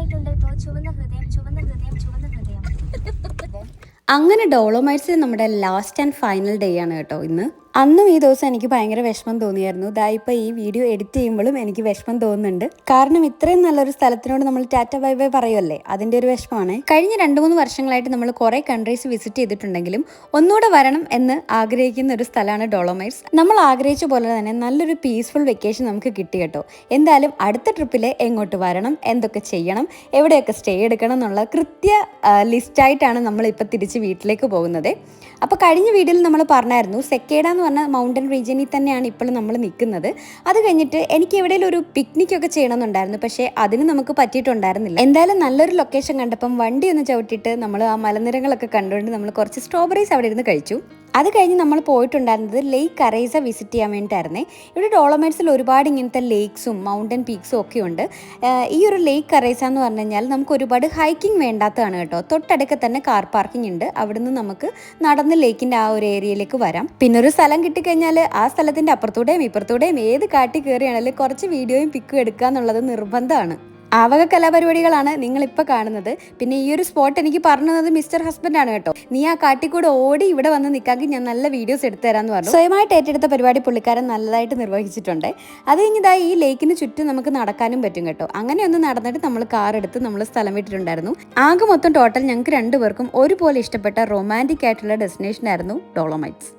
എത്താനായിട്ടുണ്ട് കേട്ടോ. ചുവന്ന ഹൃദയം, ചുവന്ന ഹൃദയം, ചുവന്ന ഹൃദയം. അങ്ങനെ ഡോളോമൈറ്റ്സിൽ നമ്മുടെ ലാസ്റ്റ് ആൻഡ് ഫൈനൽ ഡേ ആണ് കേട്ടോ ഇന്ന്. അന്നും ഈ ദിവസം എനിക്ക് ഭയങ്കര വിഷമം തോന്നിയായിരുന്നു. ഇപ്പോൾ ഈ വീഡിയോ എഡിറ്റ് ചെയ്യുമ്പോഴും എനിക്ക് വിഷമം തോന്നുന്നുണ്ട്. കാരണം ഇത്രയും നല്ലൊരു സ്ഥലത്തിനോട് നമ്മൾ ടാറ്റ ബൈ ബൈ പറയുമല്ലേ, അതിൻ്റെ ഒരു വിഷമമാണ്. കഴിഞ്ഞ 2-3 വർഷങ്ങളായിട്ട് നമ്മൾ കുറേ കൺട്രീസ് വിസിറ്റ് ചെയ്തിട്ടുണ്ടെങ്കിലും ഒന്നുകൂടെ വരണം എന്ന് ആഗ്രഹിക്കുന്ന ഒരു സ്ഥലമാണ് ഡോളോമൈറ്റ്സ്. നമ്മൾ ആഗ്രഹിച്ച പോലെ തന്നെ നല്ലൊരു പീസ്ഫുൾ വെക്കേഷൻ നമുക്ക് കിട്ടി കേട്ടോ. എന്തായാലും അടുത്ത ട്രിപ്പിൽ എങ്ങോട്ട് വരണം, എന്തൊക്കെ ചെയ്യണം, എവിടെയൊക്കെ സ്റ്റേ എടുക്കണം എന്നുള്ള കൃത്യ ലിസ്റ്റായിട്ടാണ് നമ്മളിപ്പോൾ തിരിച്ച് വീട്ടിലേക്ക് പോകുന്നത്. അപ്പോൾ കഴിഞ്ഞ വീഡിയോയിൽ നമ്മൾ പറഞ്ഞായിരുന്നു സെക്കേഡ എന്ന് പറഞ്ഞ മൗണ്ടൻ റീജിയനിൽ തന്നെയാണ് ഇപ്പോൾ നമ്മൾ നിൽക്കുന്നത്. അത് കഴിഞ്ഞിട്ട് എനിക്ക് എവിടെയെങ്കിലും ഒരു പിക്നിക്കൊക്കെ ചെയ്യണമെന്നുണ്ടായിരുന്നു, പക്ഷേ അതിന് നമുക്ക് പറ്റിയിട്ടുണ്ടായിരുന്നില്ല. എന്തായാലും നല്ലൊരു ലൊക്കേഷൻ കണ്ടപ്പം വണ്ടി ഒന്ന് ചവിട്ടിയിട്ട് നമ്മൾ ആ മലനിരകളൊക്കെ കണ്ടുകൊണ്ട് നമ്മൾ കുറച്ച് സ്ട്രോബെറീസ് അവിടെ ഇരുന്ന് കഴിച്ചു. അത് കഴിഞ്ഞ് നമ്മൾ പോയിട്ടുണ്ടായിരുന്നത് ലേക്ക് കറൈസ വിസിറ്റ് ചെയ്യാൻ വേണ്ടിയിട്ടായിരുന്നേ. ഇവിടെ ഡോളോമൈറ്റ്സിൽ ഒരുപാട് ഇങ്ങനത്തെ ലേക്സും മൗണ്ടൻ പീക്സും ഒക്കെ ഉണ്ട്. ഈ ഒരു ലേക്ക് കറൈസ എന്ന് പറഞ്ഞു കഴിഞ്ഞാൽ നമുക്ക് ഒരുപാട് ഹൈക്കിംഗ് വേണ്ടാത്തതാണ് കേട്ടോ. തൊട്ടടുക്ക തന്നെ കാർ പാർക്കിംഗ് ഉണ്ട്. അവിടുന്ന് നമുക്ക് നടന്ന് ലേക്കിൻ്റെ ആ ഒരു ഏരിയയിലേക്ക് വരാം. പിന്നെ ഒരു സ്ഥലം കിട്ടിക്കഴിഞ്ഞാൽ ആ സ്ഥലത്തിൻ്റെ അപ്പുറത്തൂടെയും ഇപ്പുറത്തൂടെയും ഏത് കാട്ടി കയറിയാണെങ്കിലും കുറച്ച് വീഡിയോയും പിക്കും എടുക്കുക എന്നുള്ളത് നിർബന്ധമാണ്. ആവക കലാപരിപാടികളാണ് നിങ്ങളിപ്പോൾ കാണുന്നത്. പിന്നെ ഈ ഒരു സ്പോട്ട് എനിക്ക് പറഞ്ഞു തന്നത് മിസ്റ്റർ ഹസ്ബൻഡാണ് കേട്ടോ. നീ ആ കാട്ടിക്കൂടെ ഓടി ഇവിടെ വന്ന് നിൽക്കാമെങ്കിൽ ഞാൻ നല്ല വീഡിയോസ് എടുത്തു തരാമെന്ന് പറഞ്ഞു. സ്വയമായിട്ട് ഏറ്റെടുത്ത പരിപാടി പുള്ളിക്കാരൻ നല്ലതായിട്ട് നിർവഹിച്ചിട്ടുണ്ട്. അത് കഴിഞ്ഞതാ ഈ ലേക്കിന് ചുറ്റും നമുക്ക് നടക്കാനും പറ്റും കേട്ടോ. അങ്ങനെ ഒന്ന് നടന്നിട്ട് നമ്മൾ കാർ എടുത്ത് നമ്മൾ സ്ഥലം വിട്ടിട്ടുണ്ടായിരുന്നു. ആകെ മൊത്തം ടോട്ടൽ ഞങ്ങൾക്ക് 2 പേർക്കും ഒരുപോലെ ഇഷ്ടപ്പെട്ട റൊമാൻറ്റിക് ആയിട്ടുള്ള ഡെസ്റ്റിനേഷൻ ആയിരുന്നു ഡോളോമൈറ്റ്സ്.